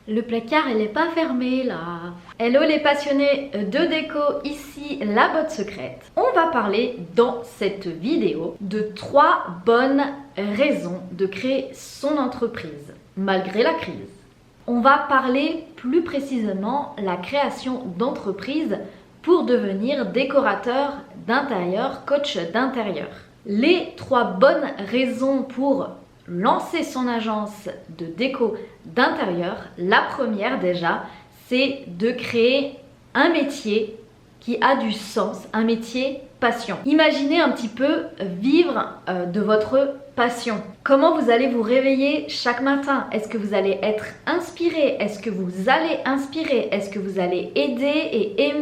Le placard, elle n'est pas fermée là. Hello les passionnés de déco, ici la botte secrète. On va parler dans cette vidéo de 3 bonnes raisons de créer son entreprise malgré la crise. On va parler plus précisément la création d'entreprise pour devenir décorateur d'intérieur, coach d'intérieur. Les 3 bonnes raisons pour lancer son agence de déco d'intérieur, la première déjà, c'est de créer un métier qui a du sens, un métier passion. Imaginez un petit peu vivre de votre passion. Comment vous allez vous réveiller chaque matin? Est-ce que vous allez être inspiré? Est-ce que vous allez inspirer? Est-ce que vous allez aider et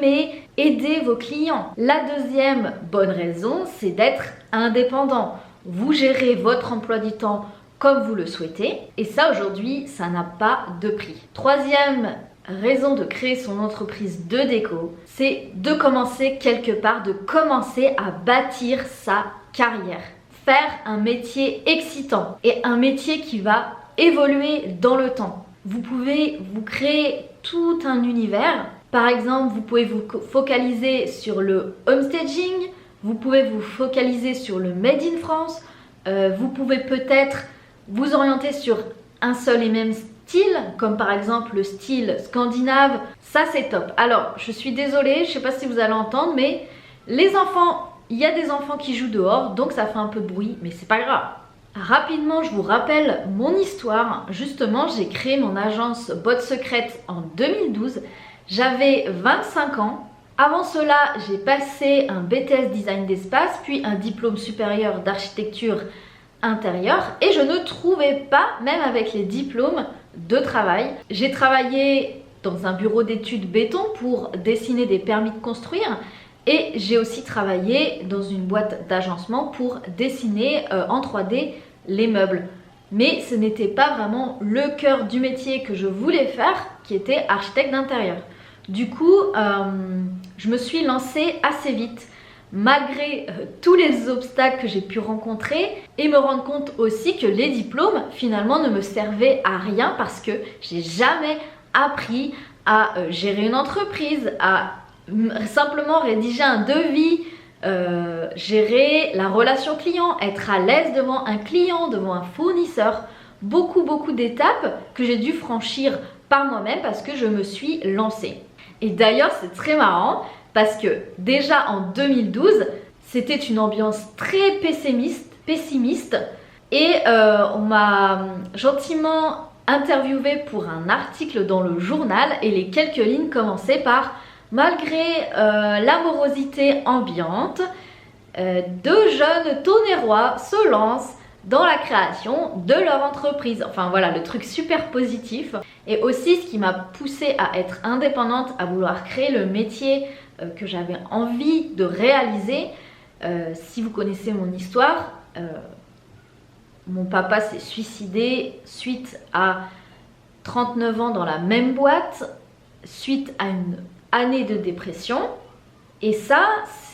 aider vos clients? La deuxième bonne raison, c'est d'être indépendant. Vous gérez votre emploi du temps comme vous le souhaitez. Et ça, aujourd'hui, ça n'a pas de prix. Troisième raison de créer son entreprise de déco, c'est de commencer quelque part, de commencer à bâtir sa carrière. Faire un métier excitant et un métier qui va évoluer dans le temps. Vous pouvez vous créer tout un univers. Par exemple, vous pouvez vous focaliser sur le homestaging, vous pouvez vous focaliser sur le Made in France, vous pouvez peut-être vous orienter sur un seul et même style, comme par exemple le style scandinave. Ça, c'est top. Alors, je suis désolée, je ne sais pas si vous allez entendre, mais les enfants, il y a des enfants qui jouent dehors, donc ça fait un peu de bruit, mais c'est pas grave. Rapidement, je vous rappelle mon histoire. Justement, j'ai créé mon agence Botte Secrète en 2012. J'avais 25 ans. Avant cela, j'ai passé un BTS Design d'espace, puis un diplôme supérieur d'architecture intérieur et je ne trouvais pas, même avec les diplômes, de travail. J'ai travaillé dans un bureau d'études béton pour dessiner des permis de construire et j'ai aussi travaillé dans une boîte d'agencement pour dessiner en 3D les meubles. Mais ce n'était pas vraiment le cœur du métier que je voulais faire, qui était architecte d'intérieur. Du coup, je me suis lancée assez vite, malgré tous les obstacles que j'ai pu rencontrer, et me rendre compte aussi que les diplômes finalement ne me servaient à rien parce que j'ai jamais appris à gérer une entreprise, à simplement rédiger un devis, gérer la relation client, être à l'aise devant un client, devant un fournisseur. Beaucoup d'étapes que j'ai dû franchir par moi-même parce que je me suis lancée. Et d'ailleurs, c'est très marrant parce que déjà en 2012, c'était une ambiance très pessimiste et on m'a gentiment interviewée pour un article dans le journal et les quelques lignes commençaient par « Malgré la morosité ambiante, 2 jeunes tonnerrois se lancent dans la création de leur entreprise ». Enfin voilà, le truc super positif. Et aussi ce qui m'a poussée à être indépendante, à vouloir créer le métier que j'avais envie de réaliser. Si vous connaissez mon histoire, mon papa s'est suicidé suite à 39 ans dans la même boîte, suite à une année de dépression. Et ça,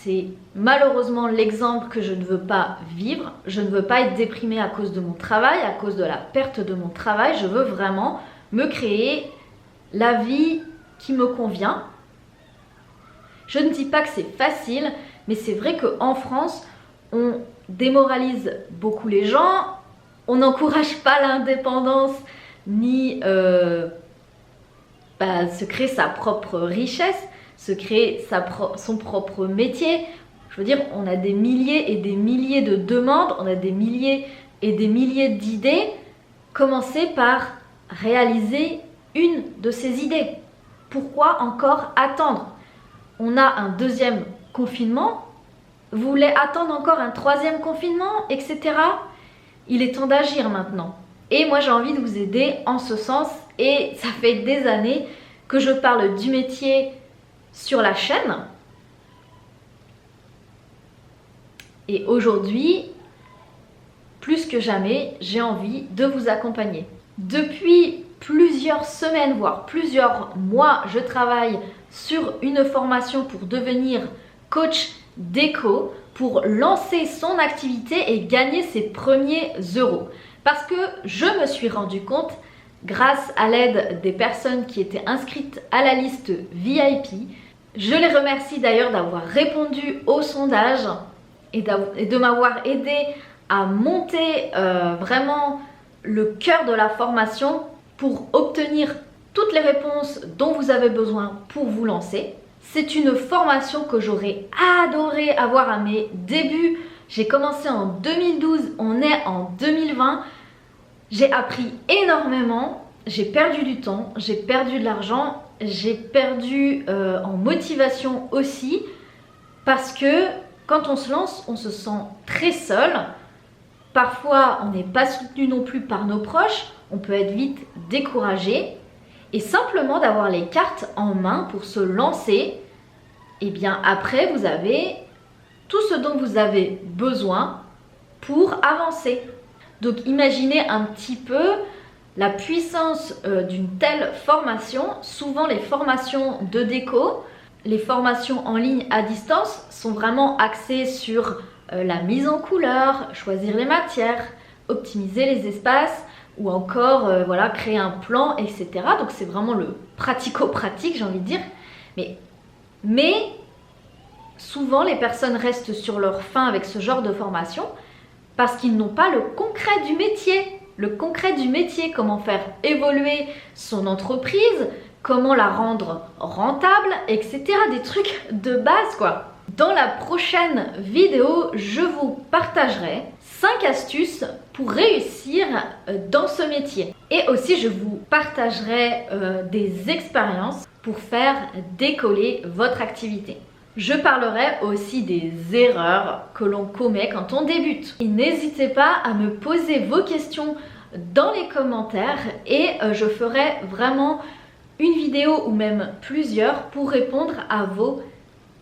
c'est malheureusement l'exemple que je ne veux pas vivre. Je ne veux pas être déprimée à cause de mon travail, à cause de la perte de mon travail. Je veux vraiment me créer la vie qui me convient. Je ne dis pas que c'est facile, mais c'est vrai qu'en France, on démoralise beaucoup les gens, on n'encourage pas l'indépendance, ni se créer sa propre richesse, se créer son propre métier. Je veux dire, on a des milliers et des milliers de demandes, on a des milliers et des milliers d'idées. Commencez par réaliser une de ces idées. Pourquoi encore attendre? On a un 2e confinement, vous voulez attendre encore un 3e confinement, etc. Il est temps d'agir maintenant. Et moi j'ai envie de vous aider en ce sens et ça fait des années que je parle du métier sur la chaîne. Et aujourd'hui, plus que jamais, j'ai envie de vous accompagner. Depuis plusieurs semaines, voire plusieurs mois, je travaille sur une formation pour devenir coach déco, pour lancer son activité et gagner ses premiers euros. Parce que je me suis rendu compte grâce à l'aide des personnes qui étaient inscrites à la liste VIP. Je les remercie d'ailleurs d'avoir répondu au sondage et de m'avoir aidé à monter vraiment le cœur de la formation pour obtenir toutes les réponses dont vous avez besoin pour vous lancer. C'est une formation que j'aurais adoré avoir à mes débuts. J'ai commencé en 2012, on est en 2020. J'ai appris énormément, j'ai perdu du temps, j'ai perdu de l'argent, j'ai perdu en motivation aussi, parce que quand on se lance, on se sent très seul. Parfois, on n'est pas soutenu non plus par nos proches, on peut être vite découragé. Et simplement d'avoir les cartes en main pour se lancer, et bien après vous avez tout ce dont vous avez besoin pour avancer. Donc imaginez un petit peu la puissance d'une telle formation. Souvent les formations de déco, les formations en ligne à distance sont vraiment axées sur la mise en couleur, choisir les matières, optimiser les espaces, ou encore voilà, créer un plan, etc. Donc c'est vraiment le pratico-pratique, j'ai envie de dire. Mais souvent les personnes restent sur leur faim avec ce genre de formation parce qu'ils n'ont pas le concret du métier. Le concret du métier, comment faire évoluer son entreprise, comment la rendre rentable, etc. Des trucs de base quoi. Dans la prochaine vidéo, je vous partagerai 5 astuces pour réussir dans ce métier. Et aussi, je vous partagerai des expériences pour faire décoller votre activité. Je parlerai aussi des erreurs que l'on commet quand on débute. Et n'hésitez pas à me poser vos questions dans les commentaires et je ferai vraiment une vidéo ou même plusieurs pour répondre à vos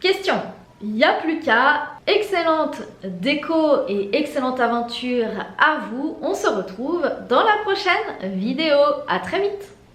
questions. Il n'y a plus qu'à. Excellente déco et excellente aventure à vous. On se retrouve dans la prochaine vidéo. À très vite.